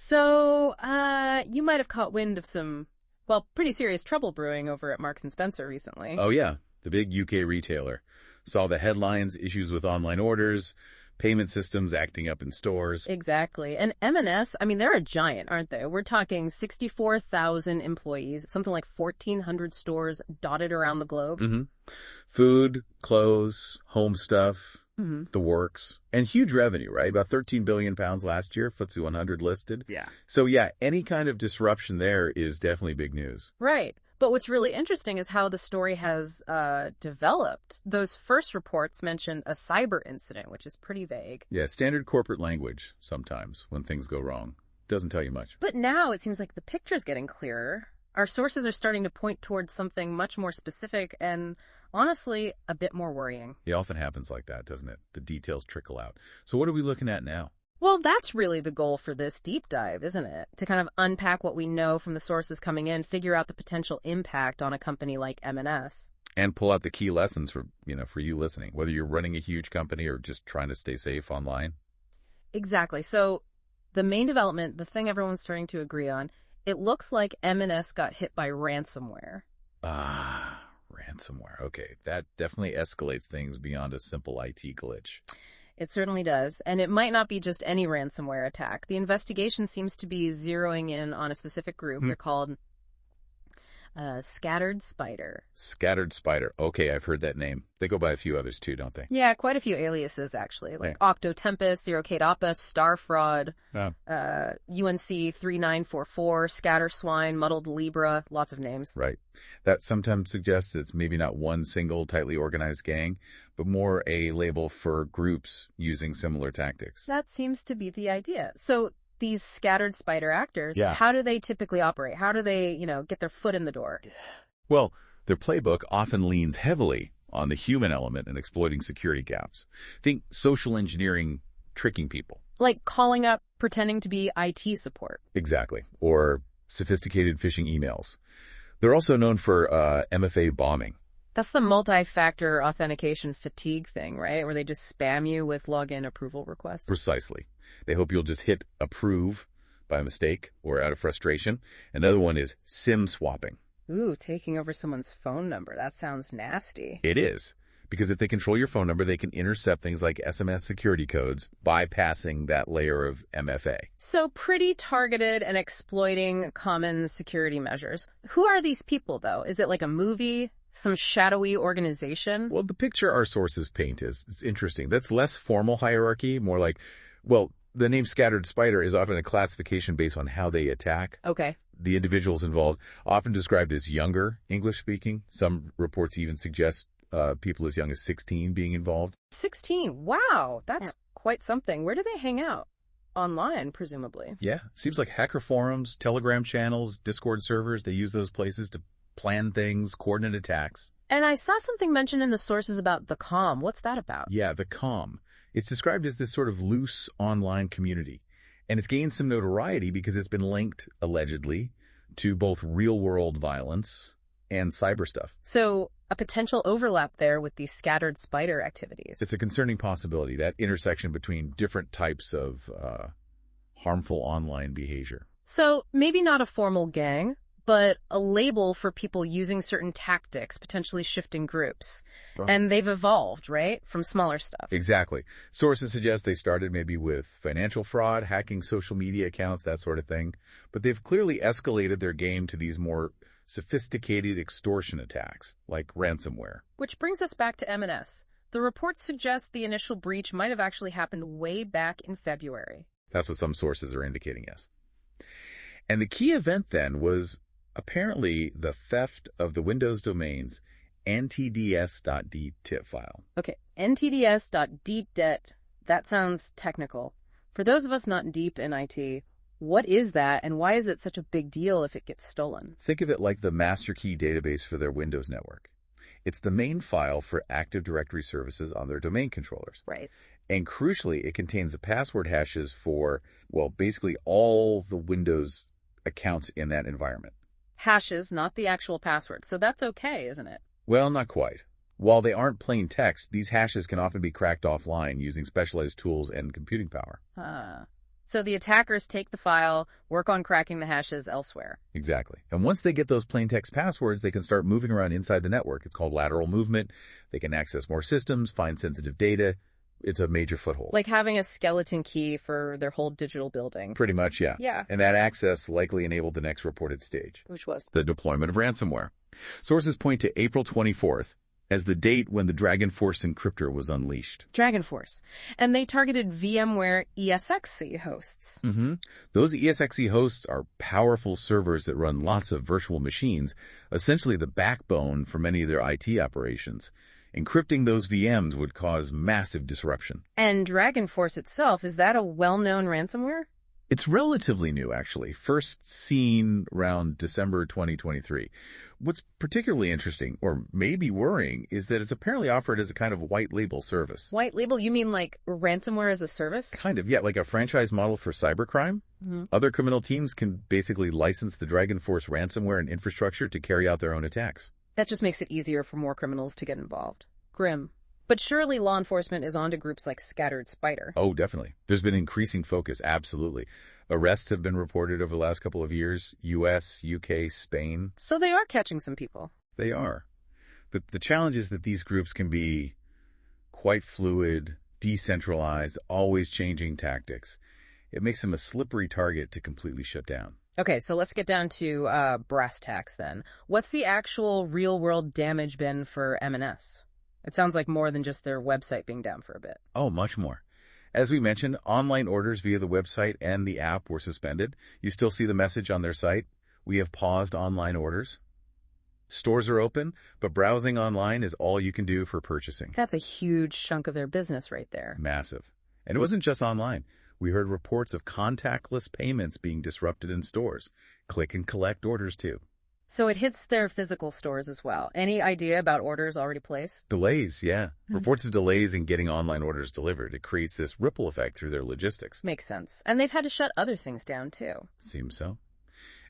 So, you might have caught wind of some, well, pretty serious trouble brewing over at Marks& Spencer recently. Oh yeah, the big UK retailer. Saw the headlines, issues with online orders, payment systems acting up in stores. Exactly. And M&S, I mean, they're a giant, aren't they? We're talking 64,000 employees, something like 1,400 stores dotted around the globe. Mm-hmm. Food, clothes, home stuff, the works, and huge revenue, right? About 13 billion pounds last year, FTSE 100 listed. Yeah. So yeah, any kind of disruption there is definitely big news. Right. But what's really interesting is how the story has developed. Those first reports mentioned a cyber incident, which is pretty vague. Yeah, standard corporate language sometimes when things go wrong. Doesn't tell you much. But now it seems like the picture's getting clearer. Our sources are starting to point towards something much more specific and, honestly, a bit more worrying. It often happens like that, doesn't it? The details trickle out. So what are we looking at now? Well, that's really the goal for this deep dive, isn't it? To kind of unpack what we know from the sources coming in, figure out the potential impact on a company like M&S. And pull out the key lessons for you listening, whether you're running a huge company or just trying to stay safe online. Exactly. So the main development, the thing everyone's starting to agree on, it looks like M&S got hit by ransomware. Ransomware. Okay, that definitely escalates things beyond a simple IT glitch. It certainly does. And it might not be just any ransomware attack. The investigation seems to be zeroing in on a specific group. They're called Scattered Spider. Scattered Spider. Okay, I've heard that name. They go by a few others too, don't they? Yeah, quite a few aliases, actually. Like Octo Tempest, Zero Kate Appa, Star Fraud, UNC 3944, Scatter Swine, Muddled Libra, lots of names. Right. That sometimes suggests it's maybe not one single tightly organized gang, but more a label for groups using similar tactics. That seems to be the idea. So these Scattered Spider actors, how do they typically operate? How do they, get their foot in the door? Well, their playbook often leans heavily on the human element and exploiting security gaps. Think social engineering, tricking people. Like calling up, pretending to be IT support. Exactly. Or sophisticated phishing emails. They're also known for MFA bombing. That's the multi-factor authentication fatigue thing, right? Where they just spam you with login approval requests. Precisely. They hope you'll just hit approve by mistake or out of frustration. Another one is SIM swapping. Ooh, taking over someone's phone number. That sounds nasty. It is. Because if they control your phone number, they can intercept things like SMS security codes, bypassing that layer of MFA. So pretty targeted and exploiting common security measures. Who are these people, though? Is it like a movie? Some shadowy organization? Well, the picture our sources paint is interesting. That's less formal hierarchy, more like, well, the name Scattered Spider is often a classification based on how they attack. Okay. The individuals involved, often described as younger English-speaking. Some reports even suggest people as young as 16 being involved. 16? Wow, that's quite something. Where do they hang out? Online, presumably. Yeah, seems like hacker forums, Telegram channels, Discord servers. They use those places to plan things, coordinate attacks. And I saw something mentioned in the sources about the COM. What's that about? Yeah, the COM. It's described as this sort of loose online community. And it's gained some notoriety because it's been linked, allegedly, to both real-world violence and cyber stuff. So a potential overlap there with these Scattered Spider activities. It's a concerning possibility, that intersection between different types of harmful online behavior. So maybe not a formal gang, but a label for people using certain tactics, potentially shifting groups. Right. And they've evolved, right, from smaller stuff. Exactly. Sources suggest they started maybe with financial fraud, hacking social media accounts, that sort of thing. But they've clearly escalated their game to these more sophisticated extortion attacks, like ransomware. Which brings us back to M&S. The reports suggest the initial breach might have actually happened way back in February. That's what some sources are indicating, yes. And the key event then was apparently the theft of the Windows domains ntds.dtet file. Okay, ntds.dtet, that sounds technical. For those of us not deep in IT, what is that and why is it such a big deal if it gets stolen? Think of it like the master key database for their Windows network. It's the main file for Active Directory services on their domain controllers. Right. And crucially, it contains the password hashes for, well, basically all the Windows accounts in that environment. Hashes, not the actual password. So that's okay, isn't it? Well, not quite. While they aren't plain text, these hashes can often be cracked offline using specialized tools and computing power. So the attackers take the file, work on cracking the hashes elsewhere. Exactly. And once they get those plain text passwords, they can start moving around inside the network. It's called lateral movement. They can access more systems, find sensitive data. It's a major foothold. Like having a skeleton key for their whole digital building. Pretty much, yeah. Yeah. And that access likely enabled the next reported stage. Which was? The deployment of ransomware. Sources point to April 24th as the date when the DragonForce encryptor was unleashed. DragonForce. And they targeted VMware ESXi hosts. Those ESXi hosts are powerful servers that run lots of virtual machines, essentially the backbone for many of their IT operations. Encrypting those VMs would cause massive disruption. And DragonForce itself, is that a well-known ransomware? It's relatively new, actually. First seen around December 2023. What's particularly interesting, or maybe worrying, is that it's apparently offered as a kind of white label service. White label? You mean like ransomware as a service? Kind of, yeah, like a franchise model for cybercrime. Other criminal teams can basically license the DragonForce ransomware and infrastructure to carry out their own attacks. That just makes it easier for more criminals to get involved. Grim. But surely law enforcement is onto groups like Scattered Spider. Oh, definitely. There's been increasing focus, absolutely. Arrests have been reported over the last couple of years. U.S., U.K., Spain. So they are catching some people. They are. But the challenge is that these groups can be quite fluid, decentralized, always changing tactics. It makes them a slippery target to completely shut down. Okay, so let's get down to brass tacks then. What's the actual real-world damage been for M&S? It sounds like more than just their website being down for a bit. Oh, much more. As we mentioned, online orders via the website and the app were suspended. You still see the message on their site. We have paused online orders. Stores are open, but browsing online is all you can do for purchasing. That's a huge chunk of their business right there. Massive. And it wasn't just online. We heard reports of contactless payments being disrupted in stores. Click and collect orders too. So it hits their physical stores as well. Any idea about orders already placed? Delays, yeah. Reports of delays in getting online orders delivered. It creates this ripple effect through their logistics. Makes sense. And they've had to shut other things down too. Seems so.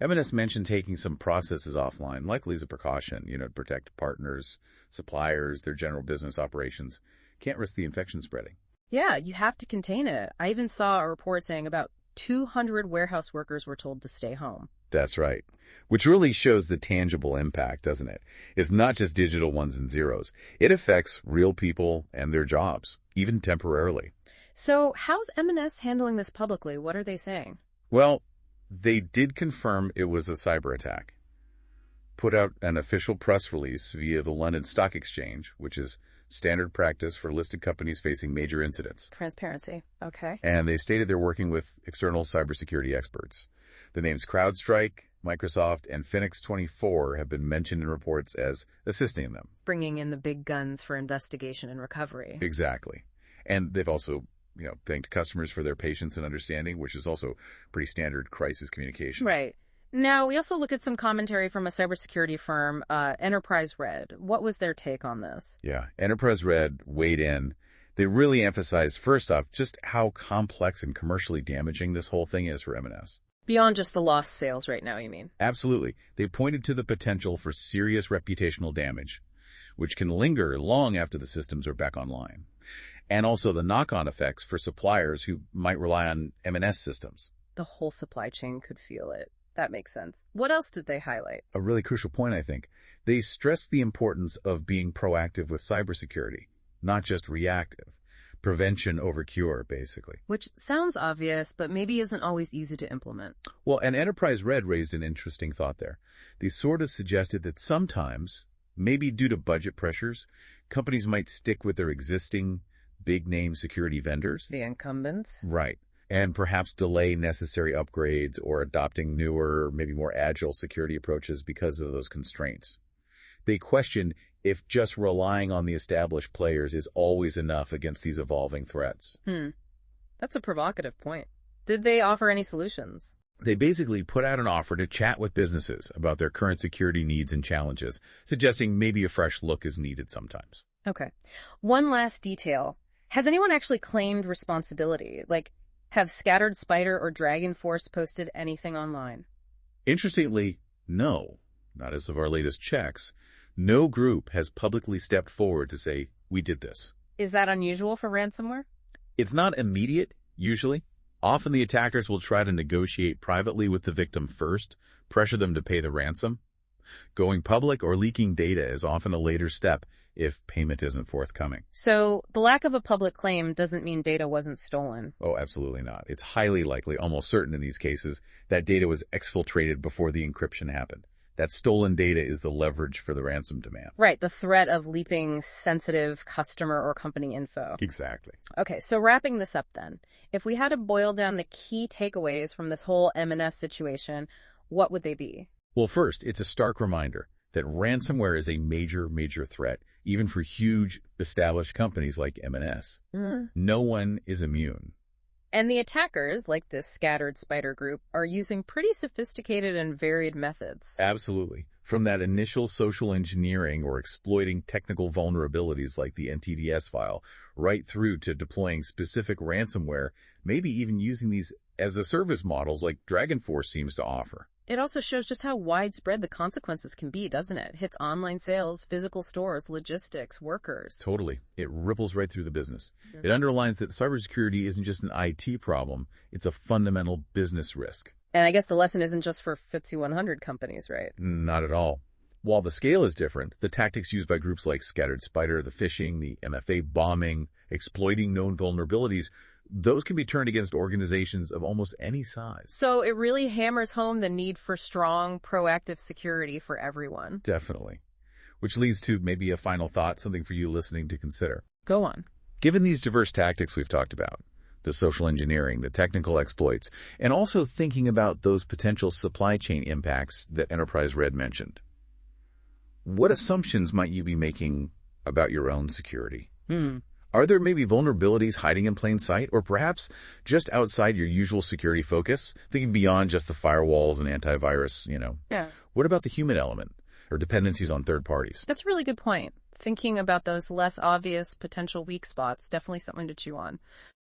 M&S mentioned taking some processes offline, likely as a precaution, to protect partners, suppliers, their general business operations. Can't risk the infection spreading. Yeah, you have to contain it. I even saw a report saying about 200 warehouse workers were told to stay home. That's right. Which really shows the tangible impact, doesn't it? It's not just digital ones and zeros. It affects real people and their jobs, even temporarily. So how's M&S handling this publicly? What are they saying? Well, they did confirm it was a cyber attack. Put out an official press release via the London Stock Exchange, which is standard practice for listed companies facing major incidents. Transparency. Okay. And they stated they're working with external cybersecurity experts. The names CrowdStrike, Microsoft, and Phoenix24 have been mentioned in reports as assisting them. Bringing in the big guns for investigation and recovery. Exactly. And they've also, thanked customers for their patience and understanding, which is also pretty standard crisis communication. Right. Now, we also look at some commentary from a cybersecurity firm, EnterpriseRed's. What was their take on this? Yeah, EnterpriseRed's weighed in. They really emphasized, first off, just how complex and commercially damaging this whole thing is for M&S. Beyond just the lost sales right now, you mean? Absolutely. They pointed to the potential for serious reputational damage, which can linger long after the systems are back online, and also the knock-on effects for suppliers who might rely on M&S systems. The whole supply chain could feel it. That makes sense. What else did they highlight? A really crucial point, I think. They stressed the importance of being proactive with cybersecurity, not just reactive. Prevention over cure, basically. Which sounds obvious, but maybe isn't always easy to implement. Well, and EnterpriseRed's raised an interesting thought there. They sort of suggested that sometimes, maybe due to budget pressures, companies might stick with their existing big-name security vendors. The incumbents? Right. And perhaps delay necessary upgrades or adopting newer, maybe more agile security approaches because of those constraints. They questioned if just relying on the established players is always enough against these evolving threats. That's a provocative point. Did they offer any solutions? They basically put out an offer to chat with businesses about their current security needs and challenges, suggesting maybe a fresh look is needed sometimes. Okay. One last detail. Has anyone actually claimed responsibility? Like, have Scattered Spider or DragonForce posted anything online? Interestingly, no. Not as of our latest checks. No group has publicly stepped forward to say, we did this. Is that unusual for ransomware? It's not immediate, usually. Often the attackers will try to negotiate privately with the victim first, pressure them to pay the ransom. Going public or leaking data is often a later step if payment isn't forthcoming. So the lack of a public claim doesn't mean data wasn't stolen. Oh, absolutely not. It's highly likely, almost certain in these cases, that data was exfiltrated before the encryption happened. That stolen data is the leverage for the ransom demand. Right, the threat of leaping sensitive customer or company info. Exactly. Okay, so wrapping this up then, if we had to boil down the key takeaways from this whole M&S situation, what would they be? Well, first, it's a stark reminder that ransomware is a major, major threat, even for huge, established companies like M&S. Mm-hmm. No one is immune. And the attackers, like this scattered spider group, are using pretty sophisticated and varied methods. Absolutely. From that initial social engineering or exploiting technical vulnerabilities like the NTDS file, right through to deploying specific ransomware, maybe even using these as-a-service models like DragonForce seems to offer. It also shows just how widespread the consequences can be, doesn't it? It hits online sales, physical stores, logistics, workers. Totally. It ripples right through the business. Mm-hmm. It underlines that cybersecurity isn't just an IT problem, it's a fundamental business risk. And I guess the lesson isn't just for FTSE 100 companies, right? Not at all. While the scale is different, the tactics used by groups like Scattered Spider, the phishing, the MFA bombing, exploiting known vulnerabilities, those can be turned against organizations of almost any size. So it really hammers home the need for strong, proactive security for everyone. Definitely. Which leads to maybe a final thought, something for you listening to consider. Go on. Given these diverse tactics we've talked about, the social engineering, the technical exploits, and also thinking about those potential supply chain impacts that EnterpriseRed mentioned, what assumptions might you be making about your own security? Are there maybe vulnerabilities hiding in plain sight, or perhaps just outside your usual security focus, thinking beyond just the firewalls and antivirus, Yeah. What about the human element or dependencies on third parties? That's a really good point. Thinking about those less obvious potential weak spots, definitely something to chew on.